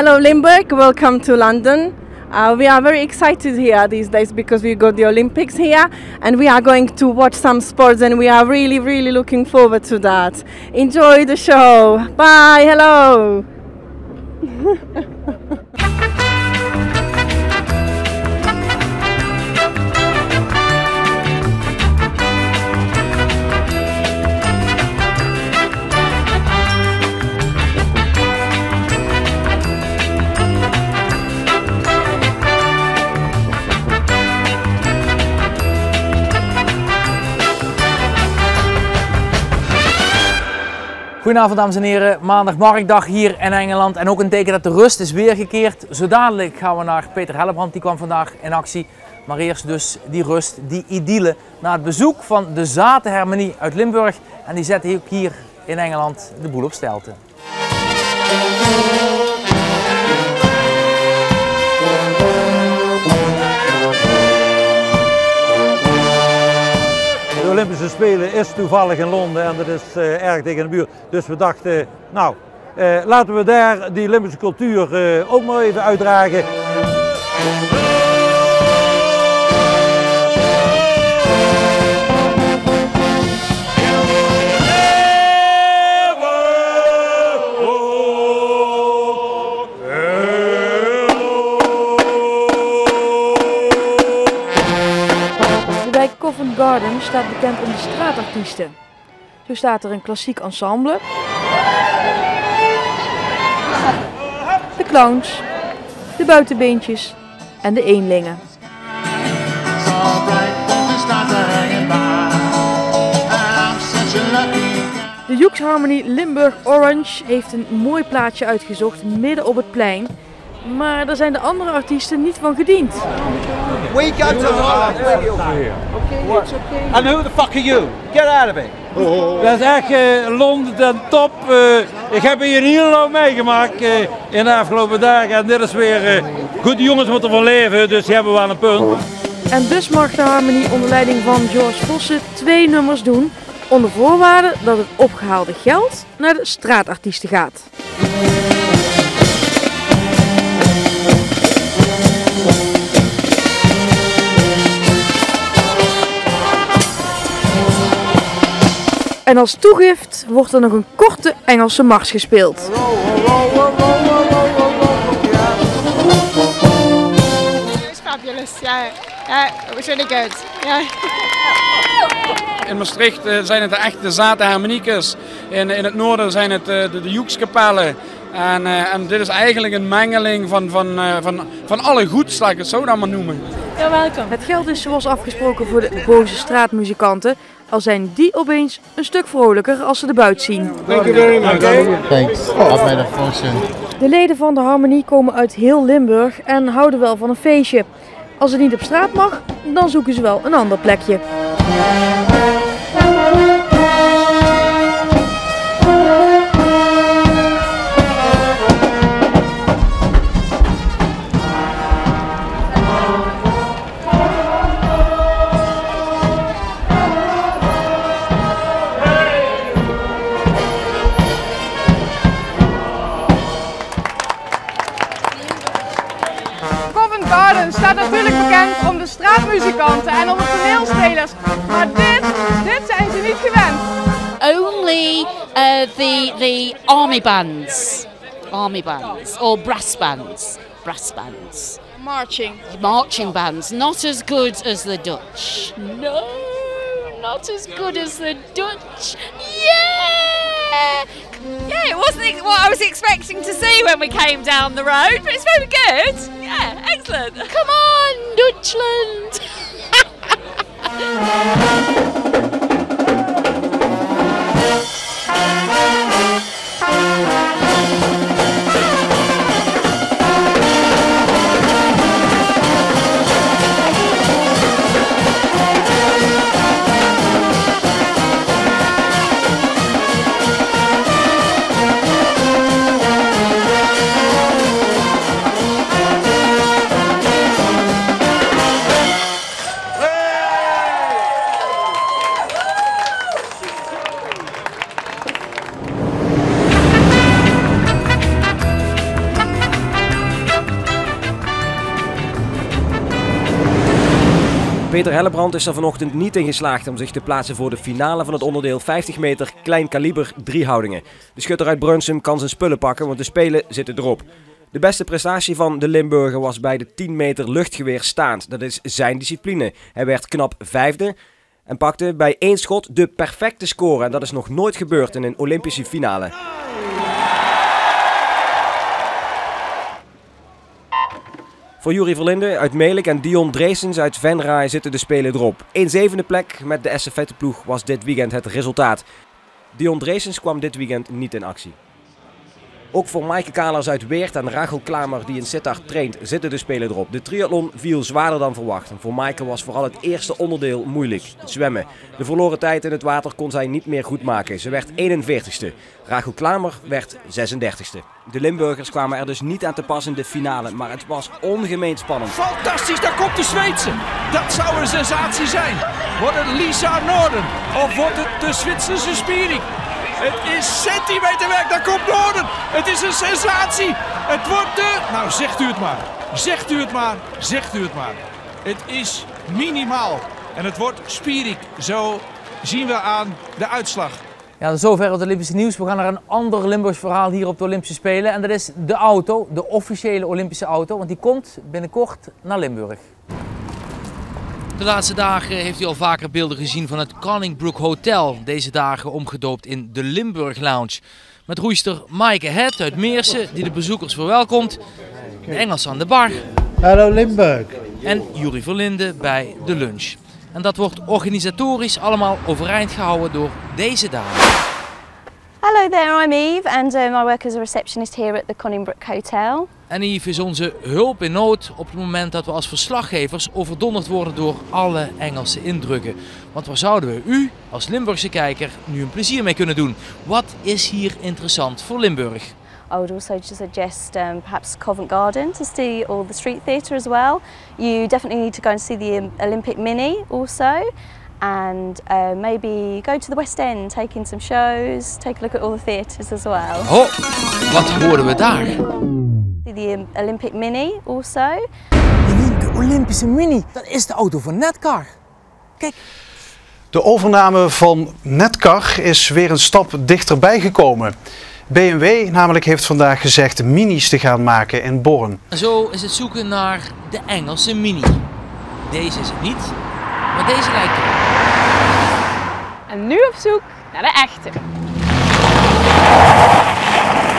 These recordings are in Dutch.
Hello Limburg, welcome to London. We are very excited here these days because we got the Olympics here and we are going to watch some sports and we are really looking forward to that. Enjoy the show. Bye, hello. Goedenavond dames en heren, maandag marktdag hier in Engeland en ook een teken dat de rust is weergekeerd. Zo dadelijk gaan we naar Peter Hellebrand, die kwam vandaag in actie. Maar eerst dus die rust, die idylle, na het bezoek van de Zatenharmonie uit Limburg. En die zet ook hier in Engeland de boel op stelte. De Olympische Spelen is toevallig in Londen en dat is erg dicht in de buurt. Dus we dachten, nou, laten we daar die Olympische cultuur ook maar even uitdragen. Covent Garden staat bekend om de straatartiesten. Zo staat er een klassiek ensemble, de clowns, de buitenbeentjes en de eenlingen. De Hughes Harmony Limburg Orange heeft een mooi plaatsje uitgezocht midden op het plein. Maar daar zijn de andere artiesten niet van gediend. We go to Holland. Okay, it's okay. And who the fuck are you? Get out of it. Dat is echt Londen ten top. Ik heb hier heel lang meegemaakt in de afgelopen dagen. En dit is weer goed, de jongens moeten van leven, dus die hebben wel een punt. En dus mag de Harmonie onder leiding van George Vossen 2 nummers doen. Onder voorwaarde dat het opgehaalde geld naar de straatartiesten gaat. En als toegift wordt er nog een korte Engelse mars gespeeld. It's fabulous, yeah, it was really good, yeah. In Maastricht zijn het de echte Zatenharmoniekers. In het noorden zijn het de Hughes-kapellen. En dit is eigenlijk een mengeling van alle goeds, laat ik het zo dan maar noemen. Ja, welkom. Het geld is zoals afgesproken voor de boze straatmuzikanten. Al zijn die opeens een stuk vrolijker als ze de buit zien. Thank you very much. Thanks. I've made a fortune. De leden van de Harmonie komen uit heel Limburg en houden wel van een feestje. Als het niet op straat mag, dan zoeken ze wel een ander plekje. Covent Garden staat natuurlijk bekend om de straatmuzikanten en om de toneelspelers, maar dit zijn ze niet gewend. Only the army bands or brass bands. Marching bands, not as good as the Dutch. No, not as good as the Dutch. Yeah, it wasn't what I was expecting to see when we came down the road, but it's very good. Yeah, excellent. Come on, Dutchland! Peter Hellebrand is er vanochtend niet in geslaagd om zich te plaatsen voor de finale van het onderdeel 50 meter klein kaliber driehoudingen. De schutter uit Breunsum kan zijn spullen pakken, want de Spelen zitten erop. De beste prestatie van de Limburger was bij de 10 meter luchtgeweer staand. Dat is zijn discipline. Hij werd knap 5e en pakte bij 1 schot de perfecte score. En dat is nog nooit gebeurd in een Olympische finale. Voor Jury Verlinde uit Melick en Dion Dreesens uit Venray zitten de Spelen erop. 1 7e plek met de estafetteploeg was dit weekend het resultaat. Dion Dreesens kwam dit weekend niet in actie. Ook voor Maaike Kalers uit Weert en Rachel Klamer die in Sittard traint zitten de Spelen erop. De triathlon viel zwaarder dan verwacht. En voor Maaike was vooral het eerste onderdeel moeilijk, het zwemmen. De verloren tijd in het water kon zij niet meer goed maken. Ze werd 41ste. Rachel Klamer werd 36ste. De Limburgers kwamen er dus niet aan te pas in de finale, maar het was ongemeen spannend. Fantastisch, daar komt de Zweedse. Dat zou een sensatie zijn. Wordt het Lisa Norden of wordt het de Zwitserse Spierik? Het is centimeterwerk, daar komt Norden. Het is een sensatie. Het wordt de... Nou, zegt u het maar. Zegt u het maar. Zegt u het maar. Het is minimaal. En het wordt Spierik. Zo zien we aan de uitslag. Ja, zover het Olympische nieuws. We gaan naar een ander Limburgs verhaal hier op de Olympische Spelen. En dat is de auto, de officiële Olympische auto. Want die komt binnenkort naar Limburg. De laatste dagen heeft u al vaker beelden gezien van het Conningbrook Hotel. Deze dagen omgedoopt in de Limburg Lounge. Met roeister Maaike Het uit Meersen die de bezoekers verwelkomt. De Engels aan de bar. Hallo Limburg. En Jury Verlinde bij de lunch. En dat wordt organisatorisch allemaal overeind gehouden door deze dame. Hello there, I'm Eve and I work as a receptionist here at the Conningbrook Hotel. En Eve is onze hulp in nood op het moment dat we als verslaggevers overdonderd worden door alle Engelse indrukken. Want waar zouden we u als Limburgse kijker nu een plezier mee kunnen doen? Wat is hier interessant voor Limburg? I would also suggest perhaps Covent Garden to see all the street theatre as well. You definitely need to go and see the Olympic Mini also. And maybe go to the West End, take in some shows, take a look at all the theatres as well. Oh, wat hoorden we daar? The Olympic Mini also. De Olympische Mini, dat is de auto van Netcar. Kijk. De overname van Netcar is weer een stap dichterbij gekomen. BMW namelijk heeft vandaag gezegd minis te gaan maken in Born. En zo is het zoeken naar de Engelse Mini. Deze is het niet, maar deze lijkt erop. En nu op zoek naar de echte.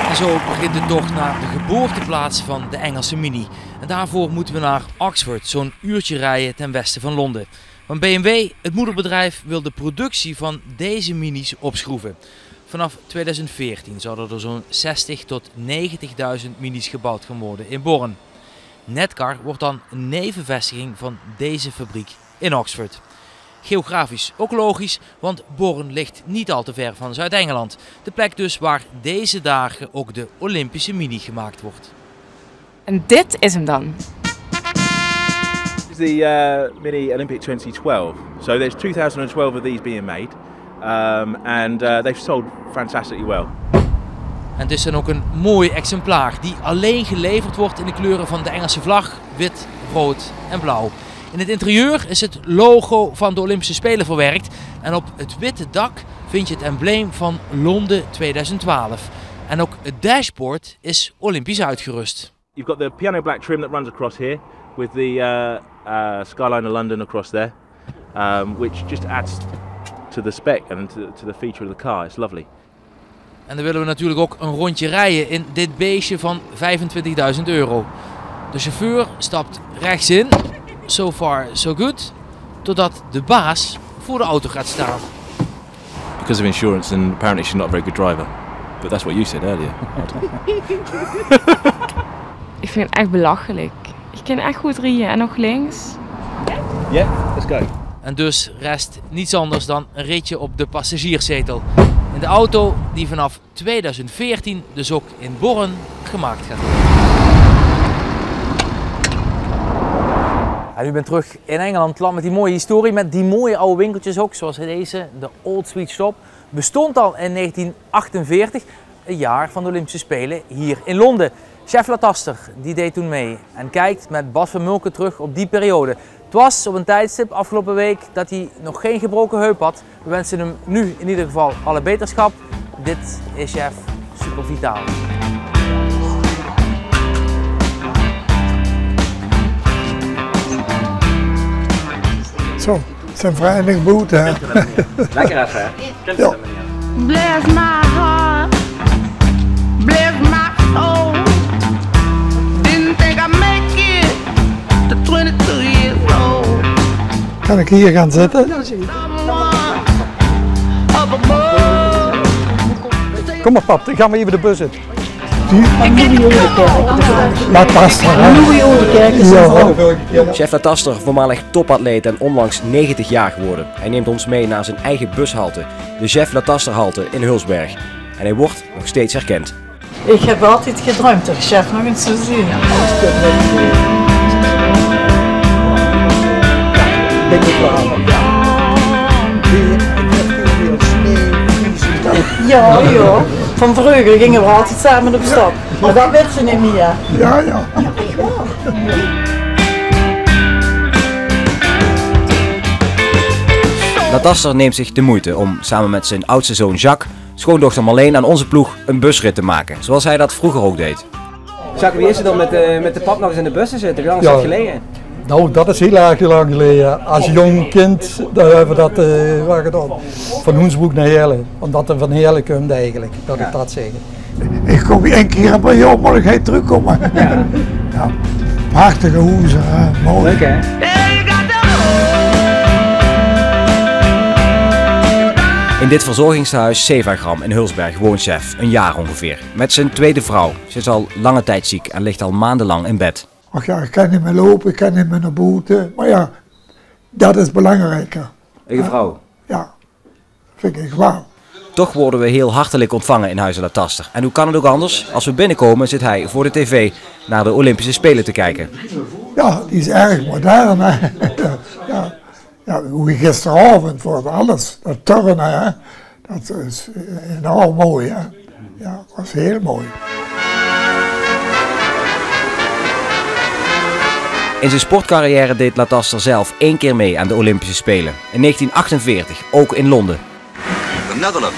En zo begint de tocht naar de geboorteplaats van de Engelse Mini. En daarvoor moeten we naar Oxford, zo'n uurtje rijden ten westen van Londen. Want BMW, het moederbedrijf, wil de productie van deze minis opschroeven. Vanaf 2014 zouden er zo'n 60.000 tot 90.000 minis gebouwd gaan worden in Born. Netcar wordt dan een nevenvestiging van deze fabriek in Oxford. Geografisch ook logisch, want Born ligt niet al te ver van Zuid-Engeland. De plek dus waar deze dagen ook de Olympische Mini gemaakt wordt. En dit is hem dan. This is the Mini Olympic 2012. So there's 2012 of these being made. And they've sold fantastically well. En het is dan ook een mooi exemplaar die alleen geleverd wordt in de kleuren van de Engelse vlag, wit, rood en blauw. In het interieur is het logo van de Olympische Spelen verwerkt en op het witte dak vind je het embleem van Londen 2012. En ook het dashboard is Olympisch uitgerust. You've got the piano black trim that runs across here with the skyline of London across there, which just adds to the spec and to the feature of the car. It's lovely. En dan willen we natuurlijk ook een rondje rijden in dit beestje van €25.000. De chauffeur stapt rechts in, so far so good, totdat de baas voor de auto gaat staan. Because of insurance and apparently she's not a very good driver. But that's what you said earlier. Ik vind het echt belachelijk. Ik kan echt goed rijden en nog links. Yeah, let's go. En dus rest niets anders dan een ritje op de passagierszetel. In de auto die vanaf 2014 dus ook in Born gemaakt gaat worden. En u bent terug in Engeland, land met die mooie historie, met die mooie oude winkeltjes ook, zoals deze, de Old Sweet Shop. Bestond al in 1948, het jaar van de Olympische Spelen hier in Londen. Chef Lataster die deed toen mee en kijkt met Bas van Mulken terug op die periode. Het was op een tijdstip afgelopen week dat hij nog geen gebroken heup had. We wensen hem nu in ieder geval alle beterschap. Dit is Jeff Super Vitaal. Zo, het zijn weinig boeten. Lekker even, hè? Ja. Bless my heart, bless my soul. Didn't think I'd make it to 22 years old. Kan ik hier gaan zitten? Kom maar pap, dan gaan we even de bus in. Lataster, hè? Chef Lataster, voormalig topatleet en onlangs 90 jaar geworden. Hij neemt ons mee naar zijn eigen bushalte, de Chef Latasterhalte in Hulsberg. En hij wordt nog steeds herkend. Ik heb altijd gedroomd dat chef nog eens zou zien. Ja, joh. Van vroeger gingen we altijd samen op stap. Maar dat werd ze niet meer. Ja, ja. Lataster neemt zich de moeite om samen met zijn oudste zoon Jacques, schoondochter Marleen aan onze ploeg een busrit te maken. Zoals hij dat vroeger ook deed. Jacques, wie is het dan met de pap nog eens in de bus te zitten? Hoe lang is dat geleden? Nou, dat is heel erg lang geleden. Als jong kind hebben we dat gedaan. Van Hoensbroek naar Heerlen. Omdat we van Heerlen komt eigenlijk, dat ik dat zeg. Ik kom één keer per jaar, maar ik ga terugkomen. Ja. Ja. Prachtige hoezen, mooi. Leuk hè? In dit verzorgingstehuis Sevagram in Hulsberg woont Chef een jaar ongeveer. Met zijn tweede vrouw. Ze is al lange tijd ziek en ligt al maandenlang in bed. Ach ja, ik kan niet meer lopen, ik kan niet meer naar buiten. Maar ja, dat is belangrijker. Eigen vrouw? Ja, vind ik wel. Toch worden we heel hartelijk ontvangen in Huizen Lataster. En hoe kan het ook anders? Als we binnenkomen zit hij voor de tv naar de Olympische Spelen te kijken. Ja, die is erg modern. Hè? Ja, hoe je gisteravond voor alles, dat turnen, hè? Dat is enorm mooi. Hè? Ja, dat was heel mooi. In zijn sportcarrière deed Lataster zelf 1 keer mee aan de Olympische Spelen. In 1948, ook in Londen. The Netherlands.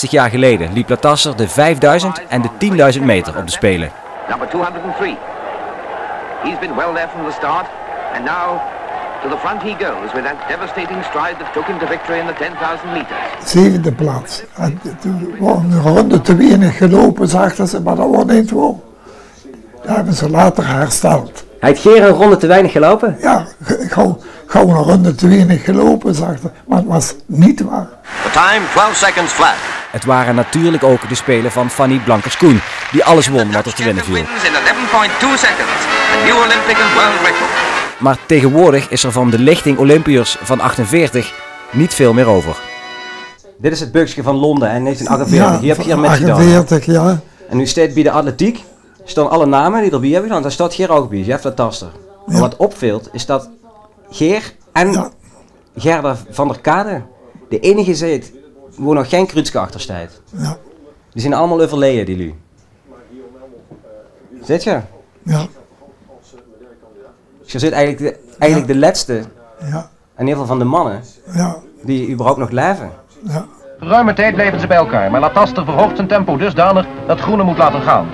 ...64 jaar geleden liep Lataster de 5000 en de 10.000 meter op de Spelen. Number 203. He's been well there from the start, and now to the front he goes with that devastating stride that took him to victory in the 10,000 meters. 7e plaats. En toen waren een ronde te weinig gelopen, zagen ze, maar dat was niet zo. Dat hebben ze later hersteld. Hij heeft geen ronde te weinig gelopen? Ja, gewoon een ronde te weinig gelopen, zagen ze, maar het was niet waar. The time 12 seconds flat. Het waren natuurlijk ook de Spelen van Fanny Blankers-Koen, die alles won wat er te winnen viel. In 11.2 seconds, a new Olympic and world record. Maar tegenwoordig is er van de lichting Olympiërs van 48 niet veel meer over. Dit is het buksje van Londen in 1948. Ja, hier heb je hier met gedaan. 48, ja. En nu staat bij de atletiek, staan alle namen die erbij hebben gedaan. Daar staat Geer ook bij, Jeff Lataster. Ja. Maar wat opvalt is dat Geer en Gerda van der Kade de enige zijn waar nog geen Krutske achter staat. Ja. Die zijn allemaal overleden, die lui. Zit je? Ja. Dus je zit eigenlijk de laatste, ja. in ieder geval van de mannen, die überhaupt nog leven. Ja. Ruime tijd blijven ze bij elkaar, maar Lataster verhoogt zijn tempo dusdanig dat Groene moet laten gaan.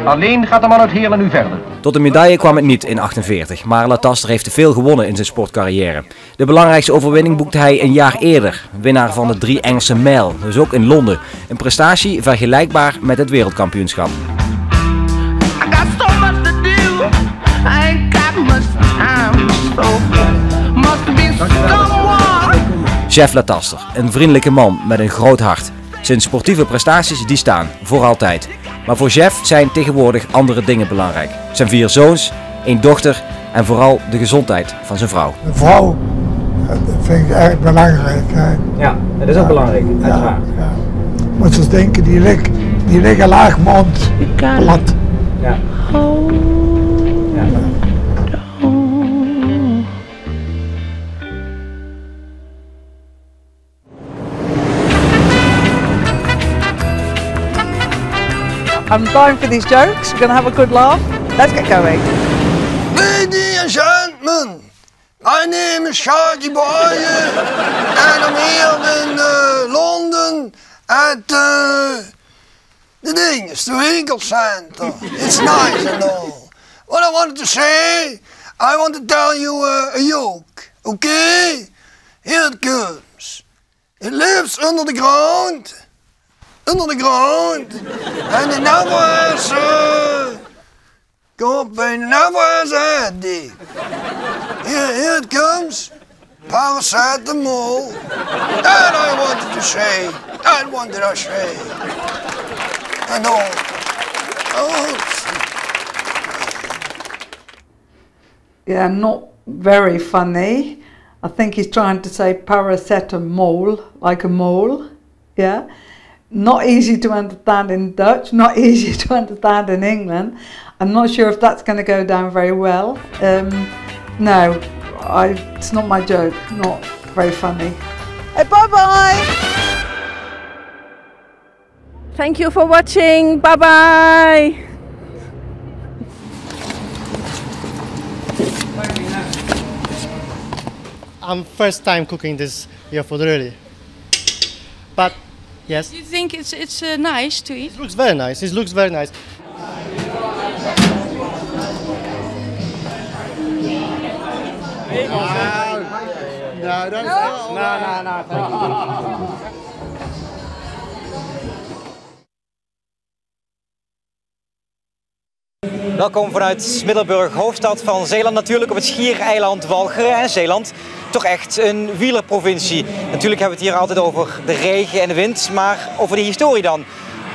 Alleen gaat de man uit Heerlen nu verder. Tot een medaille kwam het niet in 48, maar Lataster heeft te veel gewonnen in zijn sportcarrière. De belangrijkste overwinning boekte hij een jaar eerder, winnaar van de 3 Engelse mijl, dus ook in Londen. Een prestatie vergelijkbaar met het wereldkampioenschap. Chef Lataster, een vriendelijke man met een groot hart. Zijn sportieve prestaties die staan, voor altijd. Maar voor Chef zijn tegenwoordig andere dingen belangrijk. Zijn 4 zoons, 1 dochter en vooral de gezondheid van zijn vrouw. De vrouw, dat vind ik erg belangrijk. Hè. Ja, dat is ook belangrijk, uiteraard. Ja. Maar ze denken, die liggen laag mond, plat. Ja. I'm dying for these jokes. We're going to have a good laugh. Let's get going. Ladies and gentlemen, my name is Sharky Boy, and I'm here in London at the Winkel Center. It's nice and all. What I wanted to say, I want to tell you a joke, okay? Here it comes. It lives under the ground, and it never has never has a headache. Here it comes, paracetamol. That I wanted to say, I know. Yeah, not very funny. I think he's trying to say paracetamol, like a mole. Yeah. Not easy to understand in Dutch, not easy to understand in England. I'm not sure if that's going to go down very well. No, it's not my joke, not very funny. Hey, bye-bye! Thank you for watching. Bye-bye! I'm first time cooking this here food really. But yes. Do you think it's nice to eat? It looks very nice. It looks very nice. No. Welkom vanuit Middelburg, hoofdstad van Zeeland, natuurlijk op het schiereiland Walcheren. En Zeeland, toch echt een wielerprovincie. Natuurlijk hebben we het hier altijd over de regen en de wind, maar over de historie dan.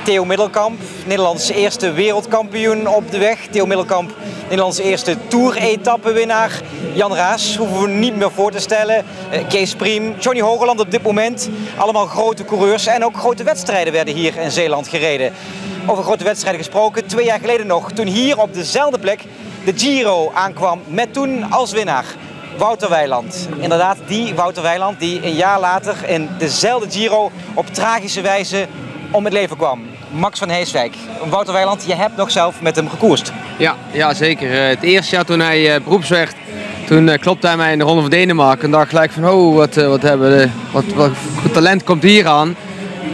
Theo Middelkamp, Nederlands eerste wereldkampioen op de weg. Theo Middelkamp, Nederlands eerste Tour-etappenwinnaar. Jan Raas, hoeven we niet meer voor te stellen. Kees Priem, Johnny Hogeland op dit moment. Allemaal grote coureurs en ook grote wedstrijden werden hier in Zeeland gereden. Over grote wedstrijden gesproken, 2 jaar geleden nog, toen hier op dezelfde plek de Giro aankwam met toen als winnaar Wouter Weiland. Inderdaad, die Wouter Weiland die een jaar later in dezelfde Giro op tragische wijze om het leven kwam. Max van Heeswijk. Wouter Weiland, je hebt nog zelf met hem gekoerst. Ja, zeker. Het eerste jaar toen hij beroeps werd, toen klopte hij mij in de Ronde van Denemarken en dacht gelijk van wat talent komt hier aan.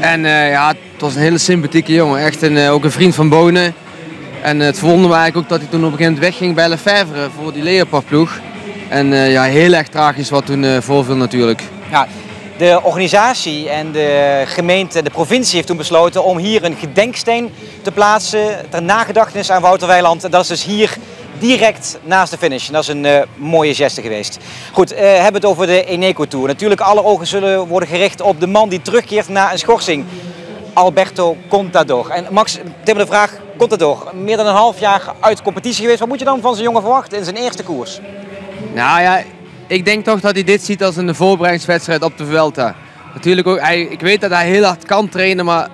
En het was een hele sympathieke jongen, echt ook een vriend van Bonen. En het verwonderde me eigenlijk ook dat hij toen op een gegeven moment wegging bij Lefevre voor die Leopardploeg. En heel erg tragisch wat toen voorviel natuurlijk. Ja, de organisatie en de gemeente, de provincie heeft toen besloten om hier een gedenksteen te plaatsen ter nagedachtenis aan Wouter Weiland. En dat is dus hier direct naast de finish. En dat is een mooie geste geweest. Goed, hebben het over de Eneco Tour. Natuurlijk, alle ogen zullen worden gericht op de man die terugkeert na een schorsing. Alberto Contador. En Max, Tim, de vraag, Contador, meer dan een half jaar uit competitie geweest. Wat moet je dan van zo'n jongen verwachten in zijn eerste koers? Nou ja, ik denk toch dat hij dit ziet als een voorbereidingswedstrijd op de Vuelta. Natuurlijk ook, ik weet dat hij heel hard kan trainen, maar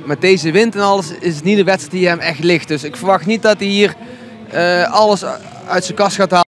met deze wind en alles is het niet de wedstrijd die hem echt ligt. Dus ik verwacht niet dat hij hier alles uit zijn kast gaat halen.